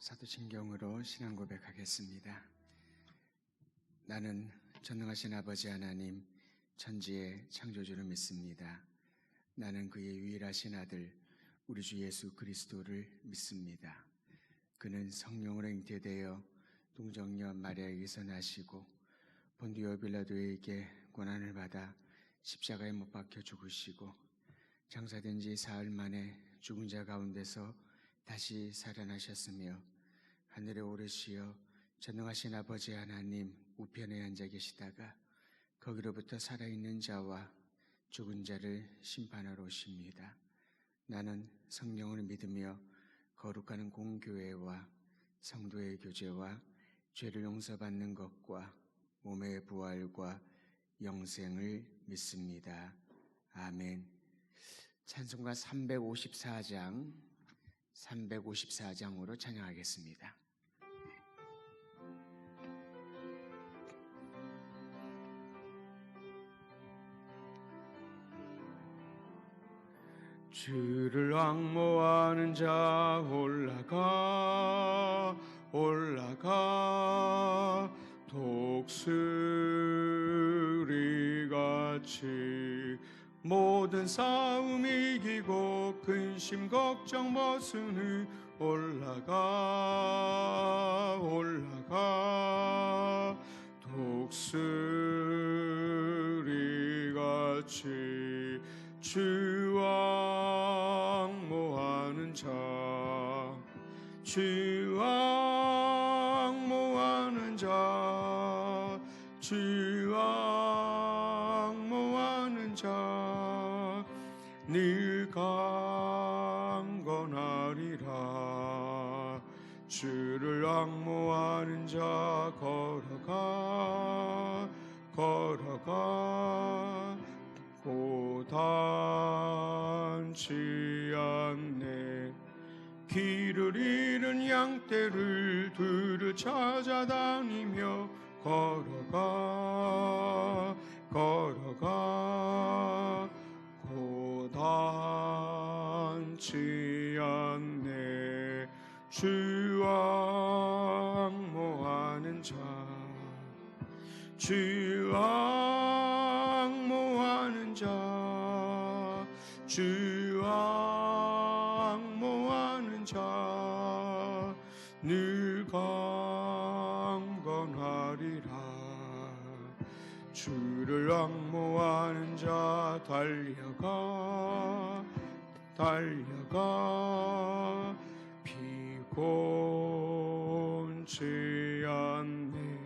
사도신경으로 신앙 고백하겠습니다. 나는 전능하신 아버지 하나님, 천지의 창조주를 믿습니다. 나는 그의 유일하신 아들, 우리 주 예수 그리스도를 믿습니다. 그는 성령으로 잉태되어 동정녀 마리아에게서 나시고 본디오 빌라도에게 고난을 받아 십자가에 못 박혀 죽으시고 장사된 지 사흘 만에 죽은 자 가운데서 다시 살아나셨으며 하늘에 오르시어 전능하신 아버지 하나님 우편에 앉아 계시다가 거기로부터 살아있는 자와 죽은 자를 심판하러 오십니다. 나는 성령을 믿으며 거룩한 공교회와 성도의 교제와 죄를 용서받는 것과 몸의 부활과 영생을 믿습니다. 아멘. 찬송가 354장으로 찬양하겠습니다. 주를 앙모하는 자 올라가 독수리같이 모든 싸움 이기고 근심 걱정 벗은 후 올라가 독수리같이 주 앙모하는 자 주 앙모하는 자 주 앙모하는 자 늘 강건하리라. 주를 앙모하는 자 걸어가 고단치 않네. 길을 잃은 양떼를 두루 찾아다니며 걸어가 고단치 않네. 주 앙모하는 자 주 앙모하는 자 주 앙모하는 자 늘 강건하리라. 주를 앙모하는 자 달려가 피곤치 않네.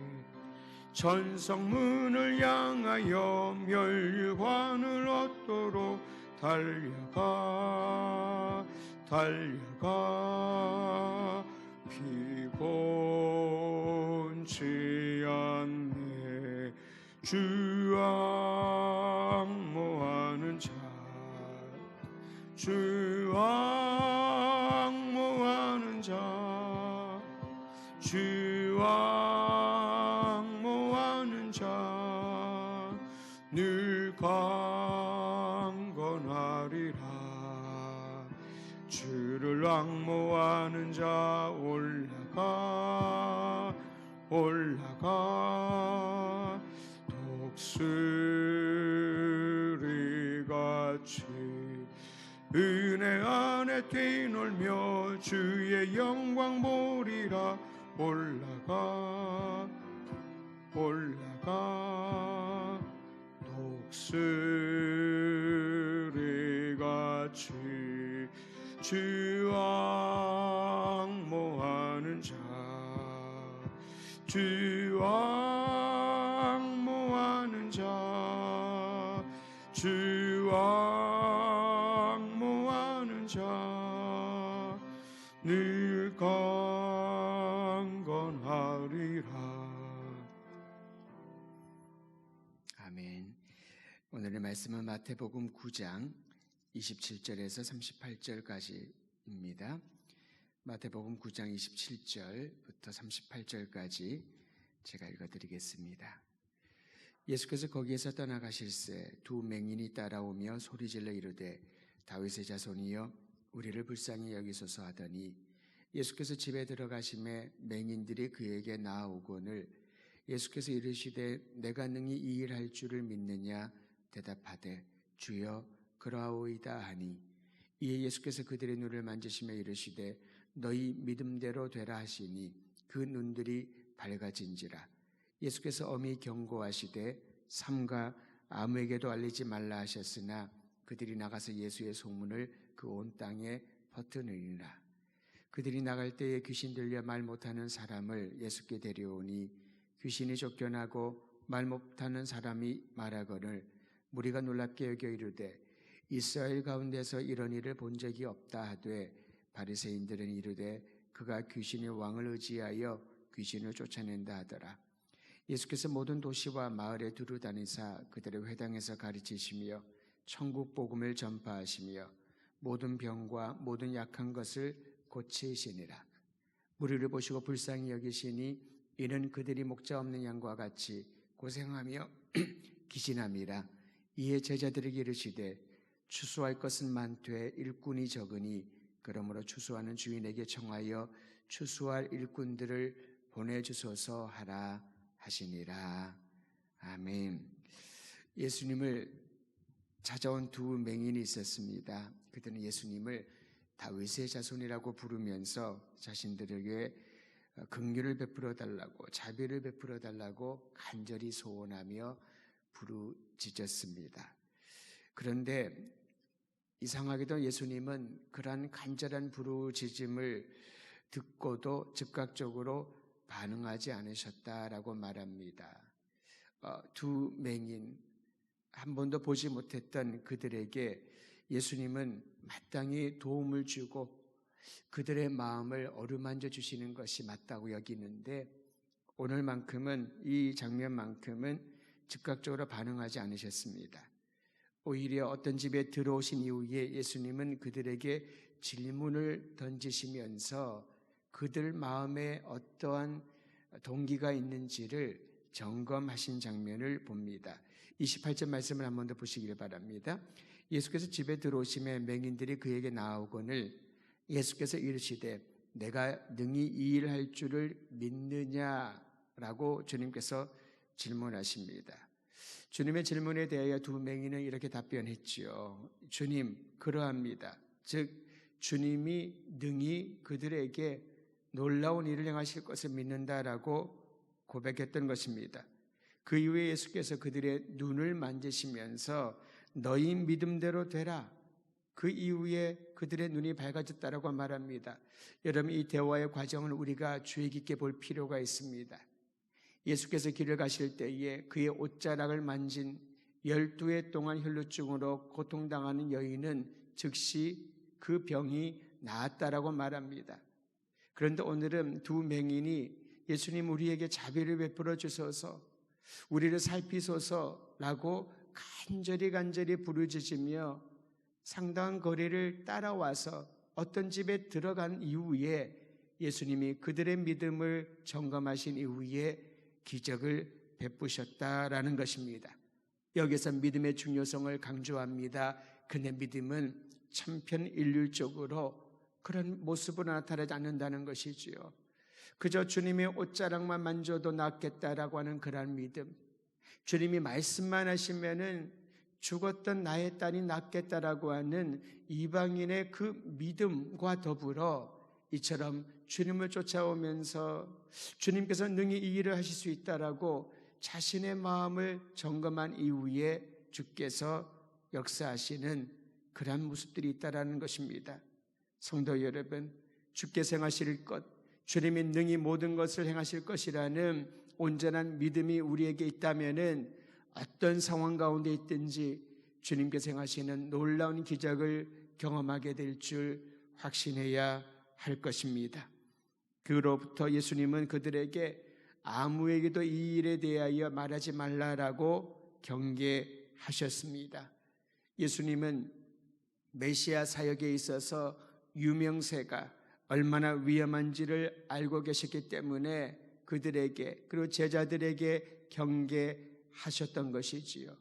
천성문을 향하여 멸류관을 얻도록 달려가 피곤치 않네. 주 앙모하는 자 주 앙모하는 자 주 앙모하는 자 늘 강건하리라. 주를 앙모하는 자 올라가 독수리같이 은혜 안에 뛰놀며 주의 영광 보리라. 올라가 독수리같이 주 앙모하는 자 주 앙모하는 자 주 앙모하는 자 늘 강건하리라. 아멘. 오늘의 말씀은 마태복음 9장 27절에서 38절까지입니다. 마태복음 9장 27절부터 38절까지 제가 읽어드리겠습니다. 예수께서 거기에서 떠나가실새 두 맹인이 따라오며 소리질러 이르되 다윗의 자손이여 우리를 불쌍히 여기소서 하더니 예수께서 집에 들어가심에 맹인들이 그에게 나아오거늘 예수께서 이르시되 내가 능히 이 일 할 줄을 믿느냐 대답하되 주여 그러하오이다 하니 이에 예수께서 그들의 눈을 만지시며 이르시되 너희 믿음대로 되라 하시니 그 눈들이 밝아진지라. 예수께서 엄히 경고하시되 삼가 아무에게도 알리지 말라 하셨으나 그들이 나가서 예수의 소문을 그 온 땅에 퍼뜨리니라. 그들이 나갈 때에 귀신 들려 말 못하는 사람을 예수께 데려오니 귀신이 쫓겨나고 말 못하는 사람이 말하거늘 무리가 놀랍게 여겨 이르되 이스라엘 가운데서 이런 일을 본 적이 없다 하되 바리새인들은 이르되 그가 귀신의 왕을 의지하여 귀신을 쫓아낸다 하더라. 예수께서 모든 도시와 마을에 두루 다니사 그들의 회당에서 가르치시며 천국 복음을 전파하시며 모든 병과 모든 약한 것을 고치시니라. 무리를 보시고 불쌍히 여기시니 이는 그들이 목자 없는 양과 같이 고생하며 기진함이라. 이에 제자들에게 이르시되 추수할 것은 많되 일꾼이 적으니 그러므로 추수하는 주인에게 청하여 추수할 일꾼들을 보내주소서 하라 하시니라. 아멘. 예수님을 찾아온 두 맹인이 있었습니다. 그들은 예수님을 다윗의 자손이라고 부르면서 자신들에게 긍휼을 베풀어 달라고 자비를 베풀어 달라고 간절히 소원하며 부르짖었습니다. 그런데 이상하게도 예수님은 그러한 간절한 부르짖음을 듣고도 즉각적으로 반응하지 않으셨다라고 말합니다. 두 맹인, 한 번도 보지 못했던 그들에게 예수님은 마땅히 도움을 주고 그들의 마음을 어루만져 주시는 것이 맞다고 여기는데 오늘만큼은 이 장면만큼은 즉각적으로 반응하지 않으셨습니다. 오히려 어떤 집에 들어오신 이후에 예수님은 그들에게 질문을 던지시면서 그들 마음에 어떠한 동기가 있는지를 점검하신 장면을 봅니다. 28절 말씀을 한 번 더 보시길 바랍니다. 예수께서 집에 들어오심에 맹인들이 그에게 나아오거늘 예수께서 이르시되 내가 능히 이 일 할 줄을 믿느냐라고 주님께서 질문하십니다. 주님의 질문에 대하여 두 맹인은 이렇게 답변했지요. 주님, 그러합니다. 즉 주님이 능히 그들에게 놀라운 일을 행하실 것을 믿는다라고 고백했던 것입니다. 그 이후에 예수께서 그들의 눈을 만지시면서 너희 믿음대로 되라. 그 이후에 그들의 눈이 밝아졌다라고 말합니다. 여러분, 이 대화의 과정을 우리가 주의 깊게 볼 필요가 있습니다. 예수께서 길을 가실 때에 그의 옷자락을 만진 12해 동안 혈루증으로 고통당하는 여인은 즉시 그 병이 나았다라고 말합니다. 그런데 오늘은 두 맹인이 예수님 우리에게 자비를 베풀어 주소서, 우리를 살피소서라고 간절히 부르짖으며 상당한 거리를 따라와서 어떤 집에 들어간 이후에 예수님이 그들의 믿음을 점검하신 이후에 기적을 베푸셨다라는 것입니다. 여기서 믿음의 중요성을 강조합니다. 그의 믿음은 천편일률적으로 그런 모습으로 나타나지 않는다는 것이지요. 그저 주님의 옷자락만 만져도 낫겠다라고 하는 그러한 믿음, 주님이 말씀만 하시면은 죽었던 나의 딸이 낫겠다라고 하는 이방인의 그 믿음과 더불어 이처럼 주님을 쫓아오면서 주님께서 능히 이 일을 하실 수 있다라고 자신의 마음을 점검한 이후에 주께서 역사하시는 그러한 모습들이 있다라는 것입니다. 성도 여러분, 주께서 행하실 것, 주님이 능히 모든 것을 행하실 것이라는 온전한 믿음이 우리에게 있다면은 어떤 상황 가운데 있든지 주님께서 행하시는 놀라운 기적을 경험하게 될 줄 확신해야 할 것입니다. 그로부터 예수님은 그들에게 아무에게도 이 일에 대하여 말하지 말라라고 경계하셨습니다. 예수님은 메시아 사역에 있어서 유명세가 얼마나 위험한지를 알고 계셨기 때문에 그들에게 그리고 제자들에게 경계하셨던 것이지요.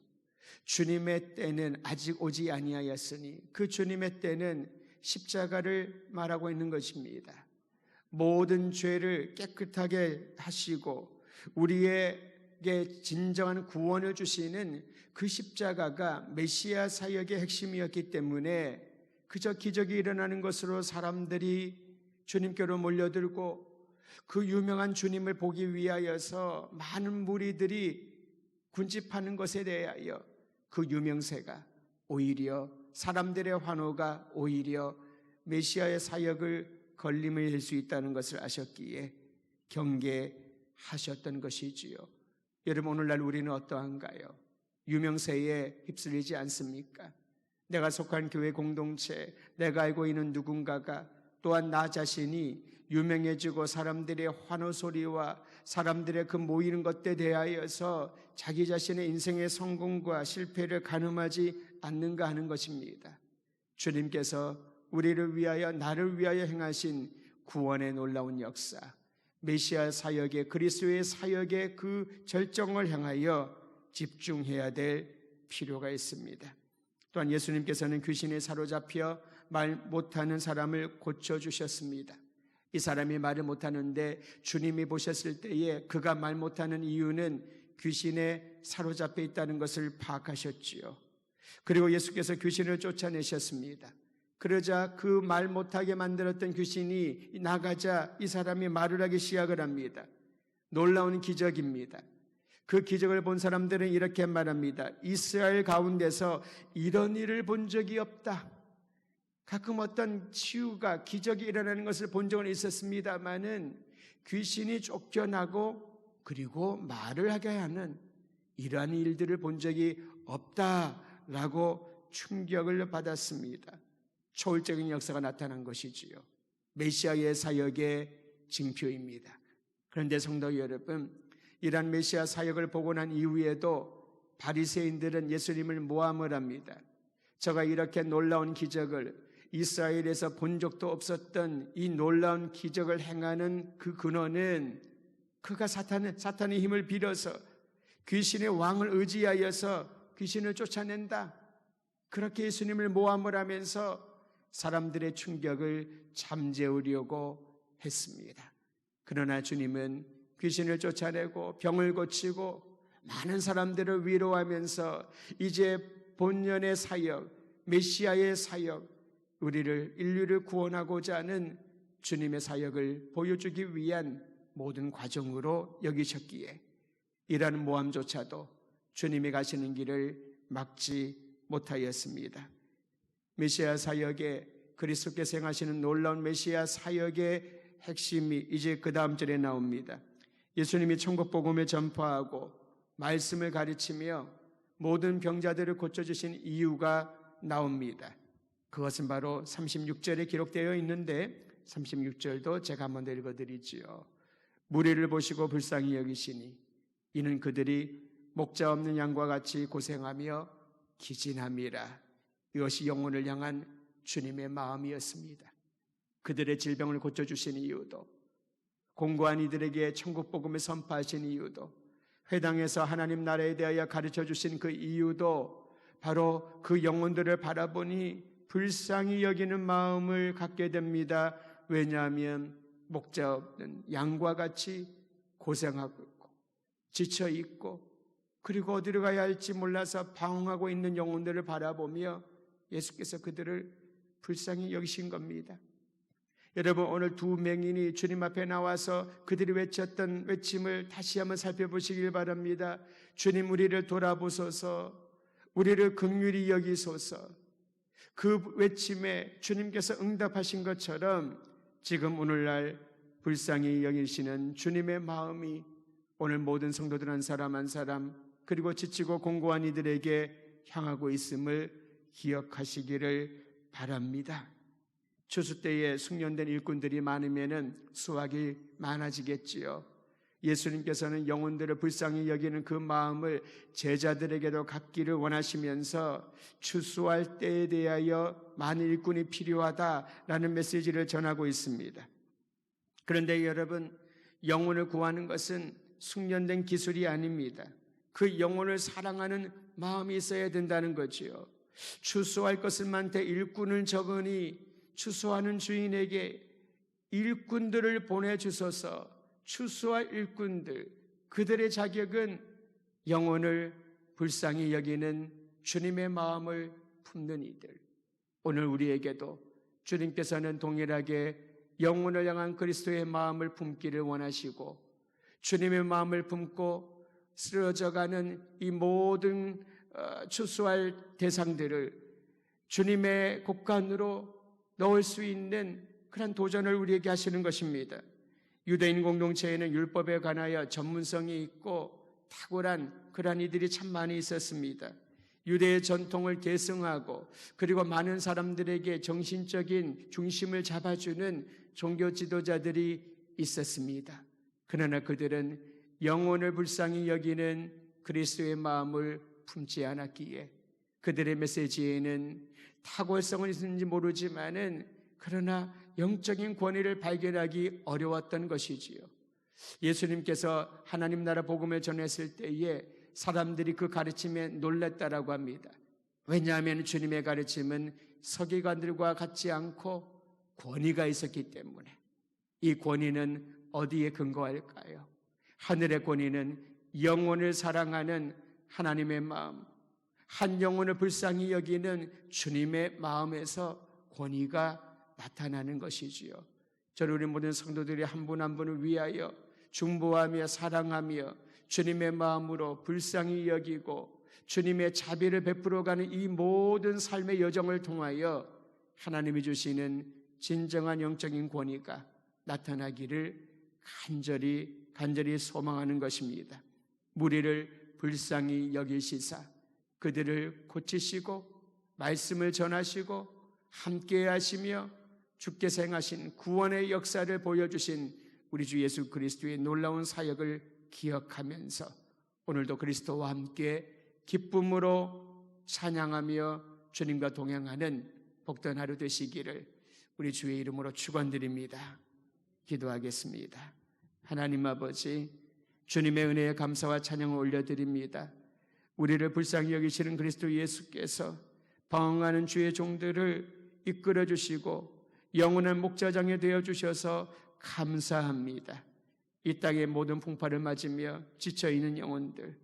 주님의 때는 아직 오지 아니하였으니 그 주님의 때는 십자가를 말하고 있는 것입니다. 모든 죄를 깨끗하게 하시고 우리에게 진정한 구원을 주시는 그 십자가가 메시아 사역의 핵심이었기 때문에 그저 기적이 일어나는 것으로 사람들이 주님께로 몰려들고 그 유명한 주님을 보기 위하여서 많은 무리들이 군집하는 것에 대하여 그 유명세가 오히려 사람들의 환호가 오히려 메시아의 사역을 걸림을 낼 수 있다는 것을 아셨기에 경계하셨던 것이지요. 여러분, 오늘날 우리는 어떠한가요? 유명세에 휩쓸리지 않습니까? 내가 속한 교회 공동체, 내가 알고 있는 누군가가 또한 나 자신이 유명해지고 사람들의 환호 소리와 사람들의 그 모이는 것에 대하여서 자기 자신의 인생의 성공과 실패를 가늠하지 않는가 하는 것입니다. 주님께서 우리를 위하여 나를 위하여 행하신 구원의 놀라운 역사, 메시아 사역의 그리스도의 사역의 그 절정을 향하여 집중해야 될 필요가 있습니다. 또한 예수님께서는 귀신에 사로잡혀 말 못하는 사람을 고쳐주셨습니다. 이 사람이 말을 못하는데 주님이 보셨을 때에 그가 말 못하는 이유는 귀신에 사로잡혀 있다는 것을 파악하셨지요. 그리고 예수께서 귀신을 쫓아내셨습니다. 그러자 그 말 못하게 만들었던 귀신이 나가자 이 사람이 말을 하기 시작을 합니다. 놀라운 기적입니다. 그 기적을 본 사람들은 이렇게 말합니다. 이스라엘 가운데서 이런 일을 본 적이 없다. 가끔 어떤 치유가 기적이 일어나는 것을 본 적은 있었습니다마는 귀신이 쫓겨나고 그리고 말을 하게 하는 이러한 일들을 본 적이 없다라고 충격을 받았습니다. 초월적인 역사가 나타난 것이지요. 메시아의 사역의 징표입니다. 그런데 성도 여러분, 이러한 메시아 사역을 보고 난 이후에도 바리새인들은 예수님을 모함을 합니다. 저가 이렇게 놀라운 기적을 이스라엘에서 본 적도 없었던 이 놀라운 기적을 행하는 그 근원은 그가 사탄의 힘을 빌어서 귀신의 왕을 의지하여서 귀신을 쫓아낸다. 그렇게 예수님을 모함을 하면서 사람들의 충격을 잠재우려고 했습니다. 그러나 주님은 귀신을 쫓아내고 병을 고치고 많은 사람들을 위로하면서 이제 본연의 사역, 메시아의 사역, 인류를 구원하고자 하는 주님의 사역을 보여주기 위한 모든 과정으로 여기셨기에 이러한 모함조차도 주님이 가시는 길을 막지 못하였습니다. 메시아 사역의 그리스도께서 행하시는 놀라운 메시아 사역의 핵심이 이제 그 다음 절에 나옵니다. 예수님이 천국 복음을 전파하고 말씀을 가르치며 모든 병자들을 고쳐주신 이유가 나옵니다. 그것은 바로 36절에 기록되어 있는데 36절도 제가 한번 더 읽어드리지요. 무리를 보시고 불쌍히 여기시니 이는 그들이 목자 없는 양과 같이 고생하며 기진함이라. 이것이 영혼을 향한 주님의 마음이었습니다. 그들의 질병을 고쳐주신 이유도, 공고한 이들에게 천국 복음을 선포하신 이유도, 회당에서 하나님 나라에 대하여 가르쳐주신 그 이유도 바로 그 영혼들을 바라보니 불쌍히 여기는 마음을 갖게 됩니다. 왜냐하면 목자 없는 양과 같이 고생하고 있고 지쳐 있고 그리고 어디로 가야 할지 몰라서 방황하고 있는 영혼들을 바라보며 예수께서 그들을 불쌍히 여기신 겁니다. 여러분, 오늘 두 맹인이 주님 앞에 나와서 그들이 외쳤던 외침을 다시 한번 살펴보시길 바랍니다. 주님, 우리를 돌아보소서, 우리를 긍휼히 여기소서. 그 외침에 주님께서 응답하신 것처럼 지금 오늘날 불쌍히 여기시는 주님의 마음이 오늘 모든 성도들 한 사람 한 사람 그리고 지치고 공고한 이들에게 향하고 있음을 기억하시기를 바랍니다. 추수 때에 숙련된 일꾼들이 많으면 수확이 많아지겠지요. 예수님께서는 영혼들을 불쌍히 여기는 그 마음을 제자들에게도 갖기를 원하시면서 추수할 때에 대하여 많은 일꾼이 필요하다라는 메시지를 전하고 있습니다. 그런데 여러분, 영혼을 구하는 것은 숙련된 기술이 아닙니다. 그 영혼을 사랑하는 마음이 있어야 된다는 거지요. 추수할 것은 많되 일꾼을 적으니 추수하는 주인에게 일꾼들을 보내주소서. 추수할 일꾼들, 그들의 자격은 영혼을 불쌍히 여기는 주님의 마음을 품는 이들. 오늘 우리에게도 주님께서는 동일하게 영혼을 향한 그리스도의 마음을 품기를 원하시고, 주님의 마음을 품고 쓰러져가는 이 모든 추수할 대상들을 주님의 곳간으로 넣을 수 있는 그런 도전을 우리에게 하시는 것입니다. 유대인 공동체에는 율법에 관하여 전문성이 있고 탁월한 그런 이들이 참 많이 있었습니다. 유대의 전통을 계승하고 그리고 많은 사람들에게 정신적인 중심을 잡아주는 종교 지도자들이 있었습니다. 그러나 그들은 영혼을 불쌍히 여기는 그리스도의 마음을 품지 않았기에 그들의 메시지에는 탁월성은 있는지 모르지만은 그러나 영적인 권위를 발견하기 어려웠던 것이지요. 예수님께서 하나님 나라 복음을 전했을 때에 사람들이 그 가르침에 놀랐다라고 합니다. 왜냐하면 주님의 가르침은 서기관들과 같지 않고 권위가 있었기 때문에. 이 권위는 어디에 근거할까요? 하늘의 권위는 영혼을 사랑하는 하나님의 마음, 한 영혼을 불쌍히 여기는 주님의 마음에서 권위가 나타나는 것이지요. 저는 우리 모든 성도들이 한 분 한 분을 위하여 중보하며 사랑하며 주님의 마음으로 불쌍히 여기고 주님의 자비를 베풀어가는 이 모든 삶의 여정을 통하여 하나님이 주시는 진정한 영적인 권위가 나타나기를 간절히 소망하는 것입니다. 무리를 불쌍히 여기시사 그들을 고치시고 말씀을 전하시고 함께 하시며 주께서 행하신 구원의 역사를 보여주신 우리 주 예수 그리스도의 놀라운 사역을 기억하면서 오늘도 그리스도와 함께 기쁨으로 찬양하며 주님과 동행하는 복된 하루 되시기를 우리 주의 이름으로 축원드립니다. 기도하겠습니다. 하나님 아버지, 주님의 은혜에 감사와 찬양을 올려드립니다. 우리를 불쌍히 여기시는 그리스도 예수께서 방황하는 주의 종들을 이끌어 주시고 영원한 목자장이 되어주셔서 감사합니다. 이 땅의 모든 풍파를 맞으며 지쳐있는 영혼들,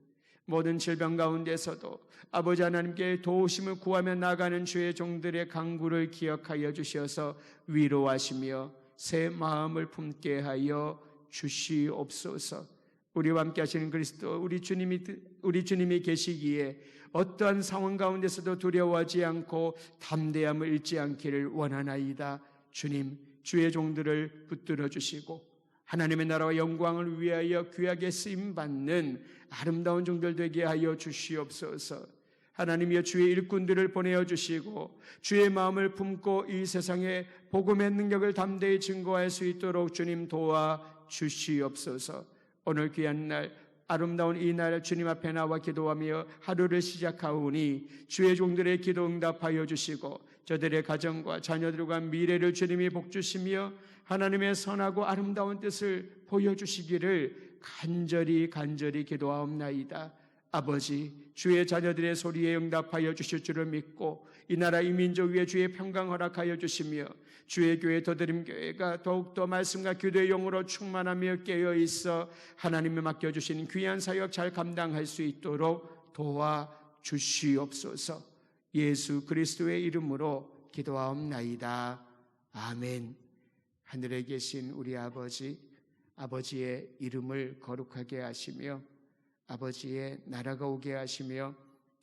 모든 질병 가운데서도 아버지 하나님께 도우심을 구하며 나가는 주의 종들의 간구를 기억하여 주셔서 위로하시며 새 마음을 품게 하여 주시옵소서. 우리와 함께 하시는 그리스도 우리 주님이 계시기에 어떠한 상황 가운데서도 두려워하지 않고 담대함을 잃지 않기를 원하나이다. 주님, 주의 종들을 붙들어 주시고 하나님의 나라와 영광을 위하여 귀하게 쓰임받는 아름다운 종들 되게 하여 주시옵소서. 하나님이여 주의 일꾼들을 보내어 주시고 주의 마음을 품고 이 세상에 복음의 능력을 담대히 증거할 수 있도록 주님 도와 주시옵소서. 오늘 귀한 날, 아름다운 이 날 주님 앞에 나와 기도하며 하루를 시작하오니 주의 종들의 기도 응답하여 주시고 저들의 가정과 자녀들과 미래를 주님이 복주시며 하나님의 선하고 아름다운 뜻을 보여주시기를 간절히 기도하옵나이다. 아버지, 주의 자녀들의 소리에 응답하여 주실 줄을 믿고 이 나라 이 민족 위에 주의 평강 허락하여 주시며 주의 교회 더드림교회가 더욱더 말씀과 기도의 영으로 충만하며 깨어있어 하나님이 맡겨주신 귀한 사역 잘 감당할 수 있도록 도와주시옵소서. 예수 그리스도의 이름으로 기도하옵나이다. 아멘. 하늘에 계신 우리 아버지, 아버지의 이름을 거룩하게 하시며 아버지의 나라가 오게 하시며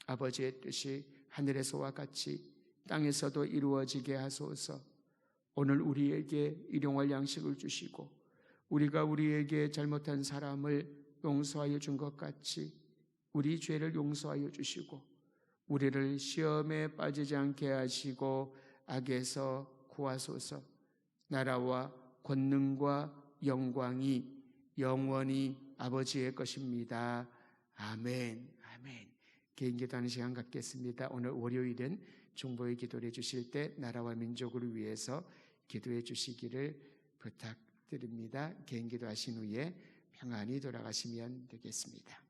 아버지의 뜻이 하늘에서와 같이 땅에서도 이루어지게 하소서. 오늘 우리에게 일용할 양식을 주시고 우리가 우리에게 잘못한 사람을 용서하여 준 것 같이 우리 죄를 용서하여 주시고 우리를 시험에 빠지지 않게 하시고 악에서 구하소서. 나라와 권능과 영광이 영원히 아버지의 것입니다. 아멘. 아멘. 개인 기도하는 시간 갖겠습니다. 오늘 월요일은 중보의 기도를 해주실 때 나라와 민족을 위해서 기도해 주시기를 부탁드립니다. 개인 기도하신 후에 평안히 돌아가시면 되겠습니다.